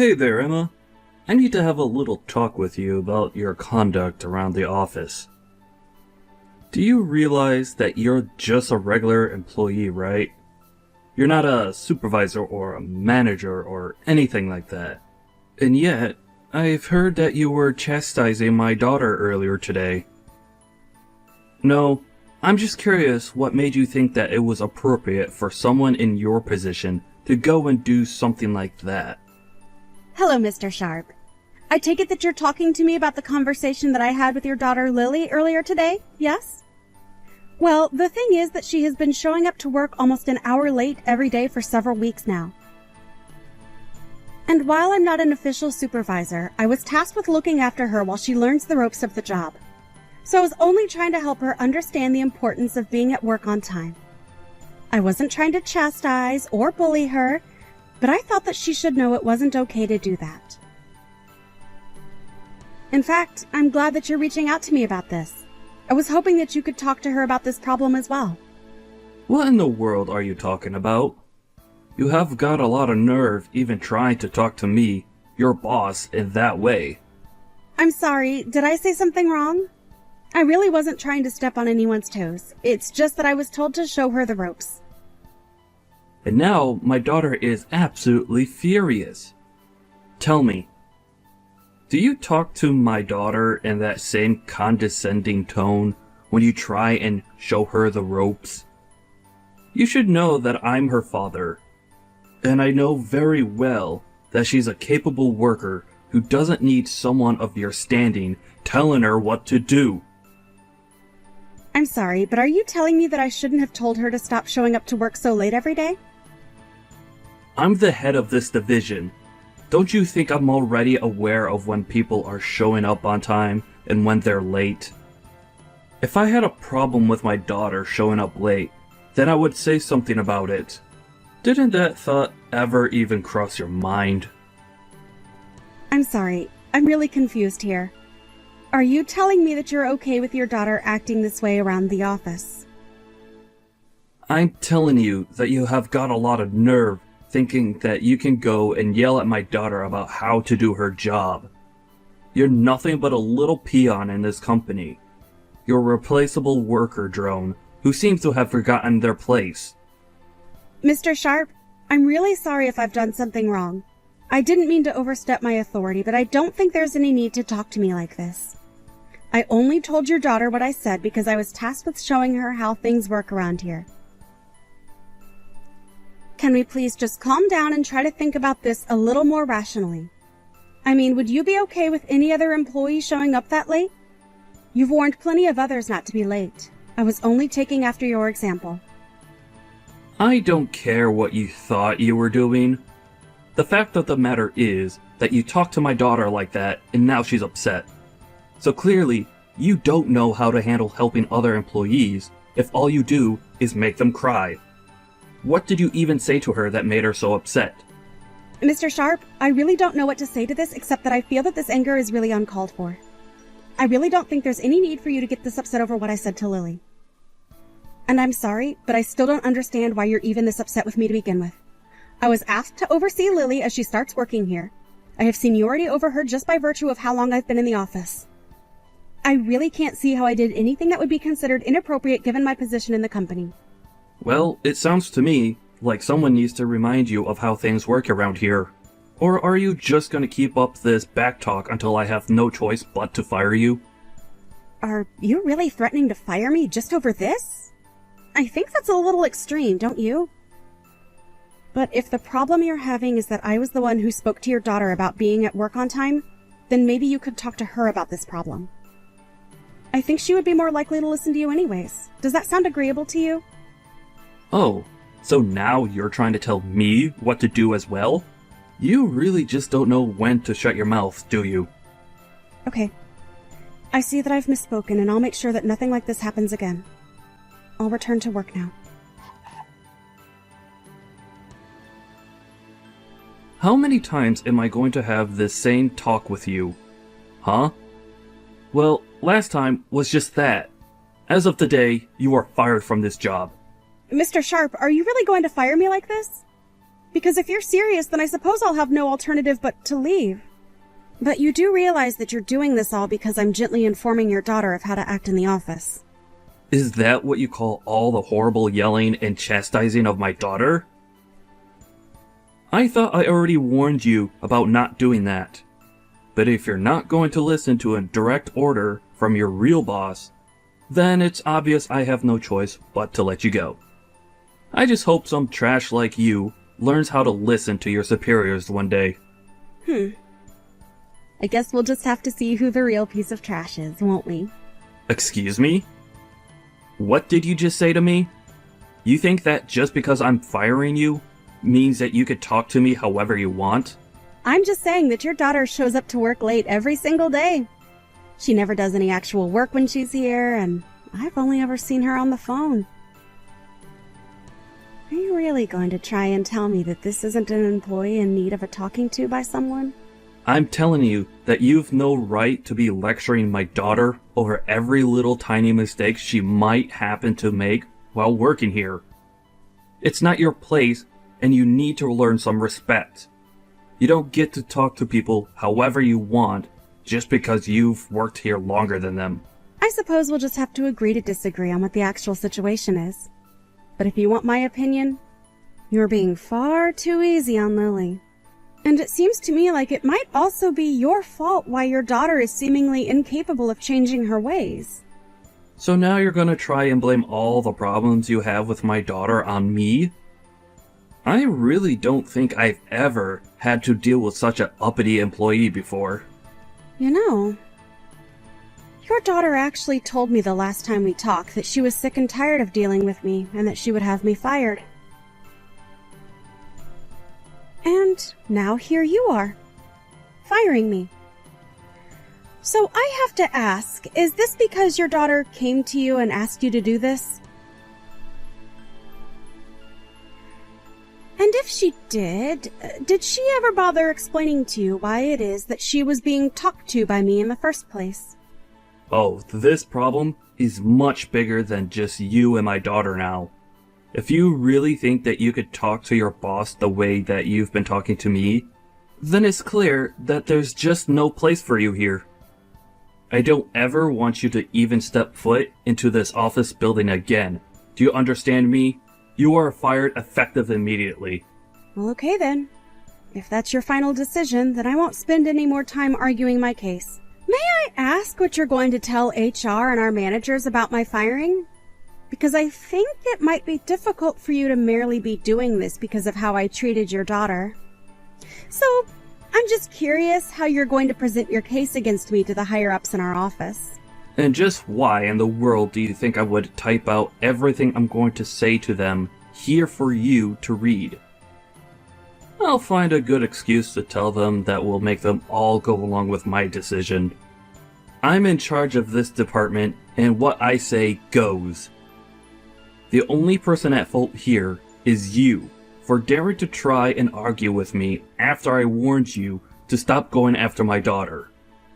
Hey there, Emma. I need to have a little talk with you about your conduct around the office. Do you realize that you're just a regular employee, right? You're not a supervisor or a manager or anything like that. And yet, I've heard that you were chastising my daughter earlier today. No, I'm just curious what made you think that it was appropriate for someone in your position to go and do something like that. Hello, Mr. Sharp. I take it that you're talking to me about the conversation that I had with your daughter Lily earlier today, yes? Well, the thing is that she has been showing up to work almost an hour late every day for several weeks now. And while I'm not an official supervisor, I was tasked with looking after her while she learns the ropes of the job. So I was only trying to help her understand the importance of being at work on time. I wasn't trying to chastise or bully her, but I thought that she should know it wasn't okay to do that. In fact, I'm glad that you're reaching out to me about this. I was hoping that you could talk to her about this problem as well. What in the world are you talking about? You have got a lot of nerve even trying to talk to me, your boss, in that way. I'm sorry, did I say something wrong? I really wasn't trying to step on anyone's toes. It's just that I was told to show her the ropes. And now my daughter is absolutely furious. Tell me, do you talk to my daughter in that same condescending tone when you try and show her the ropes? You should know that I'm her father, and I know very well that she's a capable worker who doesn't need someone of your standing telling her what to do. I'm sorry, but are you telling me that I shouldn't have told her to stop showing up to work so late every day? I'm the head of this division. Don't you think I'm already aware of when people are showing up on time and when they're late? If I had a problem with my daughter showing up late, then I would say something about it. Didn't that thought ever even cross your mind? I'm sorry, I'm really confused here. Are you telling me that you're okay with your daughter acting this way around the office? I'm telling you that you have got a lot of nerve thinking that you can go and yell at my daughter about how to do her job. You're nothing but a little peon in this company. You're a replaceable worker drone who seems to have forgotten their place. Mr. Sharp, I'm really sorry if I've done something wrong. I didn't mean to overstep my authority, but I don't think there's any need to talk to me like this. I only told your daughter what I said because I was tasked with showing her how things work around here. Can we please just calm down and try to think about this a little more rationally? I mean, would you be okay with any other employee showing up that late? You've warned plenty of others not to be late. I was only taking after your example. I don't care what you thought you were doing. The fact of the matter is that you talked to my daughter like that and now she's upset. So clearly, you don't know how to handle helping other employees if all you do is make them cry. What did you even say to her that made her so upset? Mr. Sharp, I really don't know what to say to this except that I feel that this anger is really uncalled for. I really don't think there's any need for you to get this upset over what I said to Lily. And I'm sorry, but I still don't understand why you're even this upset with me to begin with. I was asked to oversee Lily as she starts working here. I have seniority over her just by virtue of how long I've been in the office. I really can't see how I did anything that would be considered inappropriate given my position in the company. Well, it sounds to me like someone needs to remind you of how things work around here. Or are you just going to keep up this backtalk until I have no choice but to fire you? Are you really threatening to fire me just over this? I think that's a little extreme, don't you? But if the problem you're having is that I was the one who spoke to your daughter about being at work on time, then maybe you could talk to her about this problem. I think she would be more likely to listen to you anyways. Does that sound agreeable to you? Oh, so now you're trying to tell me what to do as well? You really just don't know when to shut your mouth, do you? Okay. I see that I've misspoken, and I'll make sure that nothing like this happens again. I'll return to work now. How many times am I going to have this same talk with you? Huh? Well, last time was just that. As of today, you are fired from this job. Mr. Sharp, are you really going to fire me like this? Because if you're serious, then I suppose I'll have no alternative but to leave. But you do realize that you're doing this all because I'm gently informing your daughter of how to act in the office. Is that what you call all the horrible yelling and chastising of my daughter? I thought I already warned you about not doing that. But if you're not going to listen to a direct order from your real boss, then it's obvious I have no choice but to let you go. I just hope some trash like you learns how to listen to your superiors one day. I guess we'll just have to see who the real piece of trash is, won't we? Excuse me? What did you just say to me? You think that just because I'm firing you means that you could talk to me however you want? I'm just saying that your daughter shows up to work late every single day. She never does any actual work when she's here, and I've only ever seen her on the phone. Are you really going to try and tell me that this isn't an employee in need of a talking to by someone? I'm telling you that you've no right to be lecturing my daughter over every little tiny mistake she might happen to make while working here. It's not your place, and you need to learn some respect. You don't get to talk to people however you want just because you've worked here longer than them. I suppose we'll just have to agree to disagree on what the actual situation is. But if you want my opinion, you're being far too easy on Lily. And it seems to me like it might also be your fault why your daughter is seemingly incapable of changing her ways. So now you're gonna try and blame all the problems you have with my daughter on me? I really don't think I've ever had to deal with such an uppity employee before. You know, your daughter actually told me the last time we talked that she was sick and tired of dealing with me and that she would have me fired. And now here you are, firing me. So I have to ask, is this because your daughter came to you and asked you to do this? And if she did she ever bother explaining to you why it is that she was being talked to by me in the first place? Oh, this problem is much bigger than just you and my daughter now. If you really think that you could talk to your boss the way that you've been talking to me, then it's clear that there's just no place for you here. I don't ever want you to even step foot into this office building again. Do you understand me? You are fired effective immediately. Well, okay then. If that's your final decision, then I won't spend any more time arguing my case. May I ask what you're going to tell HR and our managers about my firing? Because I think it might be difficult for you to merely be doing this because of how I treated your daughter. So, I'm just curious how you're going to present your case against me to the higher-ups in our office. And just why in the world do you think I would type out everything I'm going to say to them here for you to read? I'll find a good excuse to tell them that will make them all go along with my decision. I'm in charge of this department, and what I say goes. The only person at fault here is you, for daring to try and argue with me after I warned you to stop going after my daughter.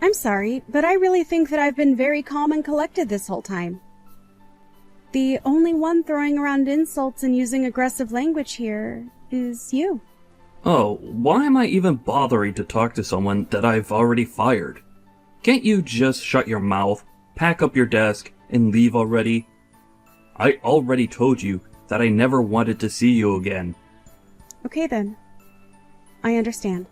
I'm sorry, but I really think that I've been very calm and collected this whole time. The only one throwing around insults and using aggressive language here is you. Oh, why am I even bothering to talk to someone that I've already fired? Can't you just shut your mouth, pack up your desk, and leave already? I already told you that I never wanted to see you again. Okay then. I understand.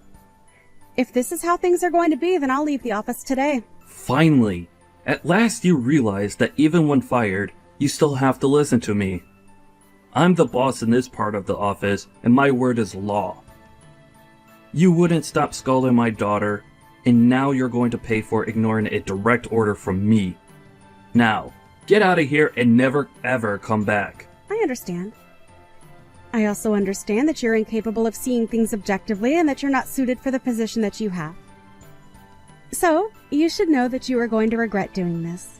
If this is how things are going to be, then I'll leave the office today. Finally! At last you realize that even when fired, you still have to listen to me. I'm the boss in this part of the office, and my word is law. You wouldn't stop scolding my daughter, and now you're going to pay for ignoring a direct order from me. Now, get out of here and never ever come back. I understand. I also understand that you're incapable of seeing things objectively and that you're not suited for the position that you have. So, you should know that you are going to regret doing this.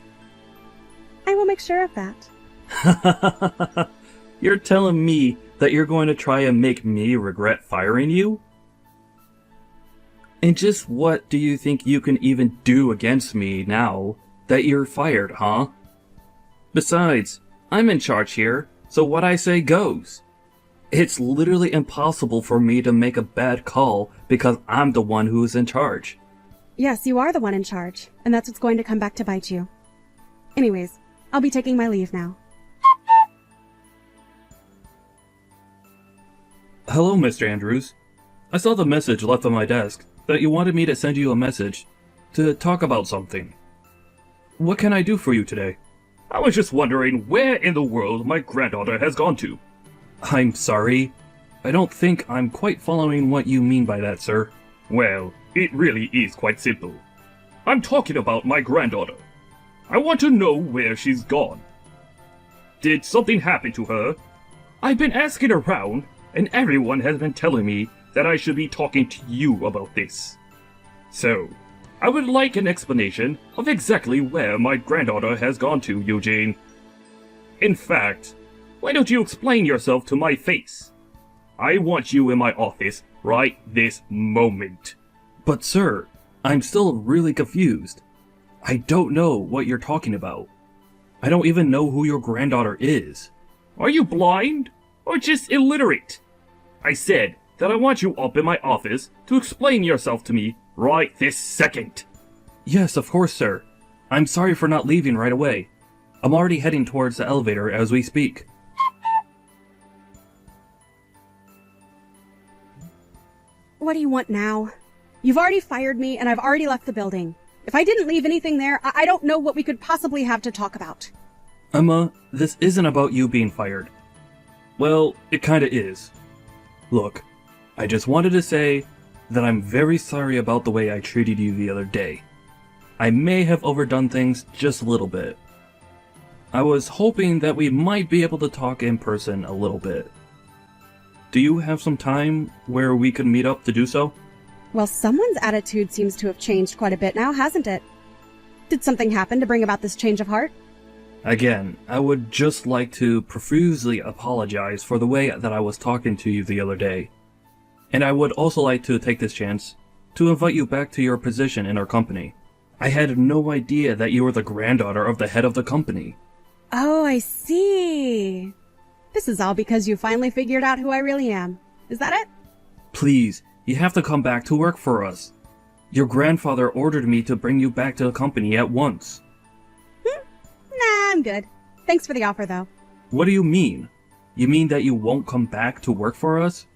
I will make sure of that. You're telling me that you're going to try and make me regret firing you? And just what do you think you can even do against me now that you're fired, huh? Besides, I'm in charge here, so what I say goes. It's literally impossible for me to make a bad call because I'm the one who's in charge. Yes, you are the one in charge, and that's what's going to come back to bite you. Anyways, I'll be taking my leave now. Hello, Mr. Andrews. I saw the message left on my desk that you wanted me to send you a message to talk about something. What can I do for you today? I was just wondering where in the world my granddaughter has gone to. I'm sorry. I don't think I'm quite following what you mean by that, sir. Well, it really is quite simple. I'm talking about my granddaughter. I want to know where she's gone. Did something happen to her? I've been asking around, and everyone has been telling me that I should be talking to you about this. So, I would like an explanation of exactly where my granddaughter has gone to, Eugene. In fact, why don't you explain yourself to my face? I want you in my office right this moment. But sir, I'm still really confused. I don't know what you're talking about. I don't even know who your granddaughter is. Are you blind? Or just illiterate? I said that I want you up in my office to explain yourself to me right this second. Yes, of course, sir. I'm sorry for not leaving right away. I'm already heading towards the elevator as we speak. What do you want now? You've already fired me, and I've already left the building. If I didn't leave anything there, I don't know what we could possibly have to talk about. Emma, this isn't about you being fired. Well, it kinda is. Look, I just wanted to say that I'm very sorry about the way I treated you the other day. I may have overdone things just a little bit. I was hoping that we might be able to talk in person a little bit. Do you have some time where we could meet up to do so? Well, someone's attitude seems to have changed quite a bit now, hasn't it? Did something happen to bring about this change of heart? Again, I would just like to profusely apologize for the way that I was talking to you the other day. And I would also like to take this chance to invite you back to your position in our company. I had no idea that you were the granddaughter of the head of the company. Oh, I see. This is all because you finally figured out who I really am. Is that it? Please, you have to come back to work for us. Your grandfather ordered me to bring you back to the company at once. Nah, I'm good. Thanks for the offer, though. What do you mean? You mean that you won't come back to work for us?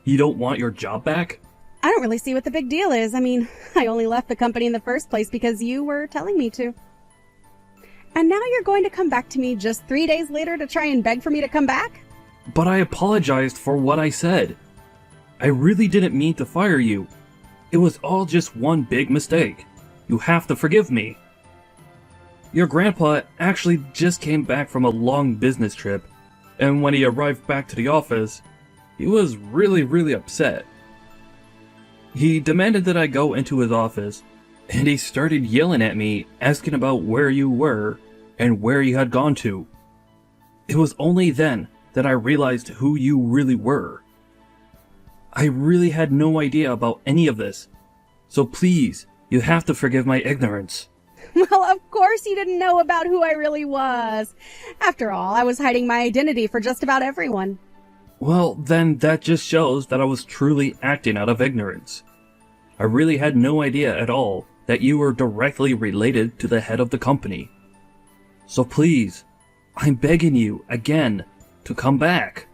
You don't want your job back? I don't really see what the big deal is. I mean, I only left the company in the first place because you were telling me to. And now you're going to come back to me just 3 days later to try and beg for me to come back? But I apologized for what I said. I really didn't mean to fire you. It was all just one big mistake. You have to forgive me. Your grandpa actually just came back from a long business trip, and when he arrived back to the office, he was really upset. He demanded that I go into his office, and he started yelling at me, asking about where you were and where you had gone to. It was only then that I realized who you really were. I really had no idea about any of this, so please, you have to forgive my ignorance. Well, of course you didn't know about who I really was. After all, I was hiding my identity for just about everyone. Well, then that just shows that I was truly acting out of ignorance. I really had no idea at all that you were directly related to the head of the company. So please, I'm begging you, again, to come back.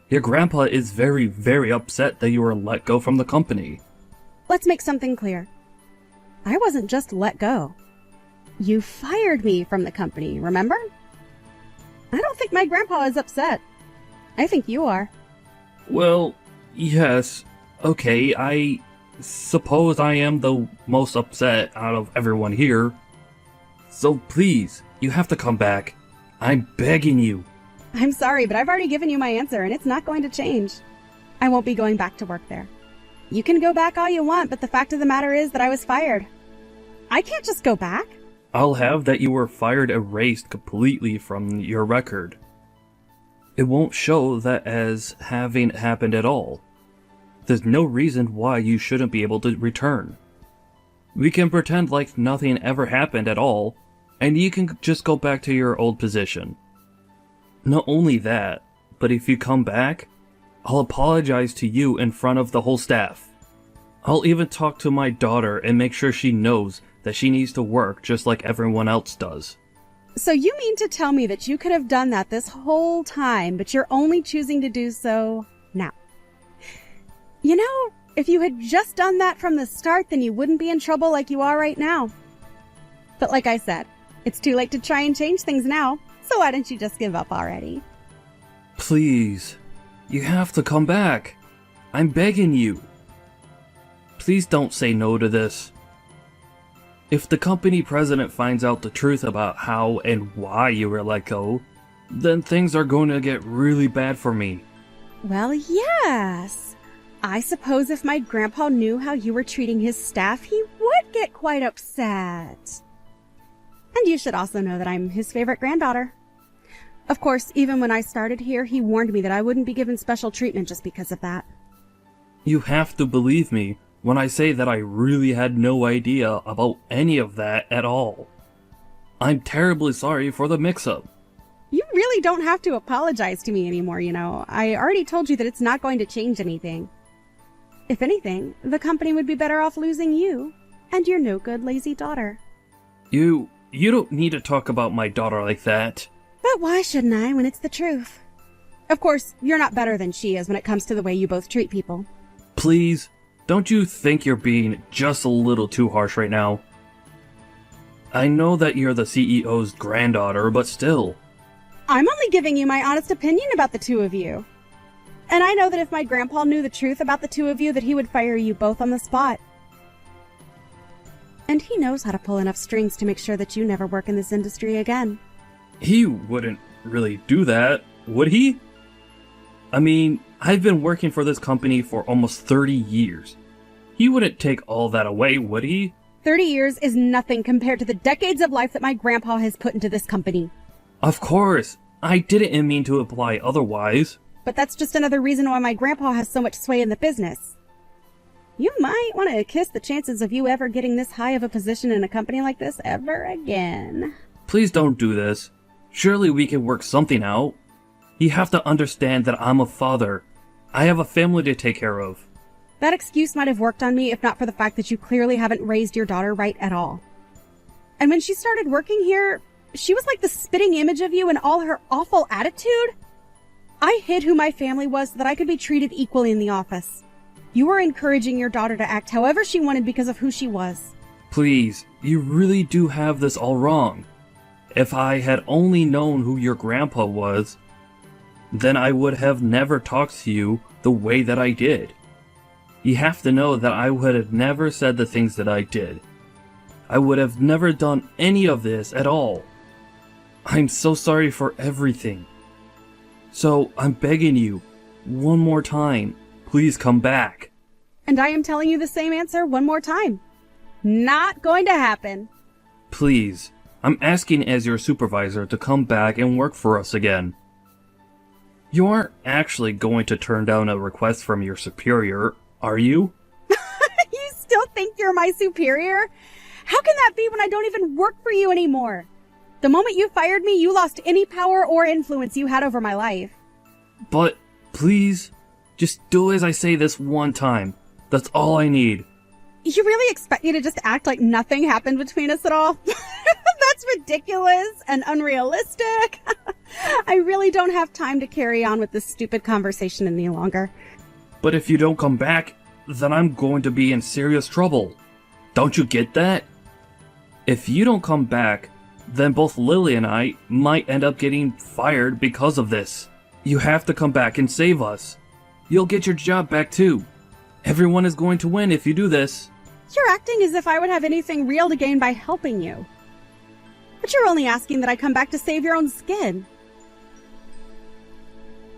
Your grandpa is very upset that you were let go from the company. Let's make something clear. I wasn't just let go. You fired me from the company, remember? I don't think my grandpa is upset. I think you are. Well, yes, okay, I suppose I am the most upset out of everyone here. So please, you have to come back. I'm begging you. I'm sorry, but I've already given you my answer, and it's not going to change. I won't be going back to work there. You can go back all you want, but the fact of the matter is that I was fired. I can't just go back. I'll have that you were fired erased completely from your record. It won't show that as having happened at all. There's no reason why you shouldn't be able to return. We can pretend like nothing ever happened at all, and you can just go back to your old position. Not only that, but if you come back, I'll apologize to you in front of the whole staff. I'll even talk to my daughter and make sure she knows that she needs to work just like everyone else does. So you mean to tell me that you could have done that this whole time, but you're only choosing to do so now? You know, if you had just done that from the start, then you wouldn't be in trouble like you are right now. But like I said, it's too late to try and change things now, so why don't you just give up already? Please, you have to come back. I'm begging you. Please don't say no to this. If the company president finds out the truth about how and why you were let go, then things are going to get really bad for me. Well, yes. I suppose if my grandpa knew how you were treating his staff, he would get quite upset. And you should also know that I'm his favorite granddaughter. Of course, even when I started here, he warned me that I wouldn't be given special treatment just because of that. You have to believe me when I say that I really had no idea about any of that at all. I'm terribly sorry for the mix-up. You really don't have to apologize to me anymore, you know. I already told you that it's not going to change anything. If anything, the company would be better off losing you and your no-good, lazy daughter. You don't need to talk about my daughter like that. But why shouldn't I when it's the truth? Of course, you're not better than she is when it comes to the way you both treat people. Please, don't you think you're being just a little too harsh right now? I know that you're the CEO's granddaughter, but still. I'm only giving you my honest opinion about the two of you. And I know that if my grandpa knew the truth about the two of you, that he would fire you both on the spot. And he knows how to pull enough strings to make sure that you never work in this industry again. He wouldn't really do that, would he? I mean, I've been working for this company for almost 30 years. He wouldn't take all that away, would he? 30 years is nothing compared to the decades of life that my grandpa has put into this company. Of course, I didn't mean to imply otherwise. But that's just another reason why my grandpa has so much sway in the business. You might want to kiss the chances of you ever getting this high of a position in a company like this ever again. Please don't do this. Surely we can work something out. You have to understand that I'm a father. I have a family to take care of. That excuse might have worked on me if not for the fact that you clearly haven't raised your daughter right at all. And when she started working here, she was like the spitting image of you and all her awful attitude. I hid who my family was so that I could be treated equally in the office. You were encouraging your daughter to act however she wanted because of who she was. Please, you really do have this all wrong. If I had only known who your grandpa was, then I would have never talked to you the way that I did. You have to know that I would have never said the things that I did. I would have never done any of this at all. I'm so sorry for everything. So I'm begging you, one more time, please come back. And I am telling you the same answer one more time. Not going to happen. Please, I'm asking as your supervisor to come back and work for us again. You aren't actually going to turn down a request from your superior, are you? You still think you're my superior? How can that be when I don't even work for you anymore? The moment you fired me, you lost any power or influence you had over my life. But, please, just do as I say this one time. That's all I need. You really expect me to just act like nothing happened between us at all? That's ridiculous and unrealistic. I really don't have time to carry on with this stupid conversation any longer. But if you don't come back, then I'm going to be in serious trouble. Don't you get that? If you don't come back, then both Lily and I might end up getting fired because of this. You have to come back and save us. You'll get your job back too. Everyone is going to win if you do this. You're acting as if I would have anything real to gain by helping you. But you're only asking that I come back to save your own skin.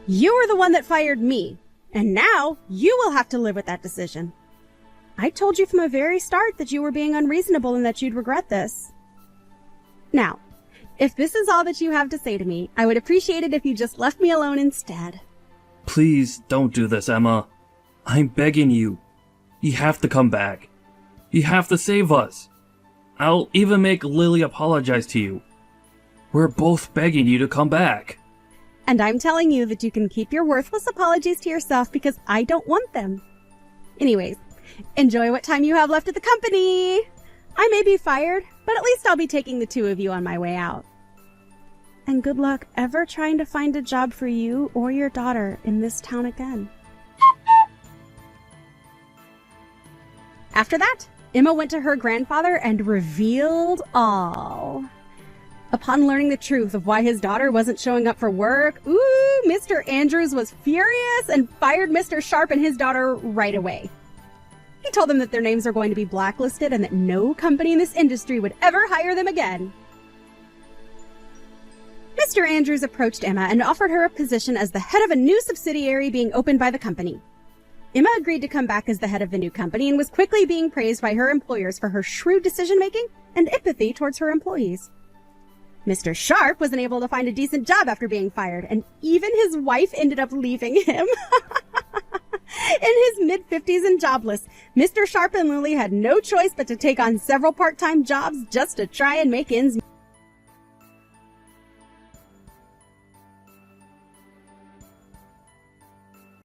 You were the one that fired me, and now you will have to live with that decision. I told you from the very start that you were being unreasonable and that you'd regret this. Now, if this is all that you have to say to me, I would appreciate it if you just left me alone instead. Please don't do this, Emma. I'm begging you. You have to come back. You have to save us. I'll even make Lily apologize to you. We're both begging you to come back. And I'm telling you that you can keep your worthless apologies to yourself because I don't want them. Anyways, enjoy what time you have left at the company. I may be fired, but at least I'll be taking the two of you on my way out. And good luck ever trying to find a job for you or your daughter in this town again. After that, Emma went to her grandfather and revealed all. Upon learning the truth of why his daughter wasn't showing up for work, Mr. Andrews was furious and fired Mr. Sharp and his daughter right away. He told them that their names are going to be blacklisted and that no company in this industry would ever hire them again. Mr. Andrews approached Emma and offered her a position as the head of a new subsidiary being opened by the company. Emma agreed to come back as the head of the new company and was quickly being praised by her employers for her shrewd decision-making and empathy towards her employees. Mr. Sharp wasn't able to find a decent job after being fired, and even his wife ended up leaving him. In his mid-50s and jobless, Mr. Sharp and Lily had no choice but to take on several part-time jobs just to try and make ends meet.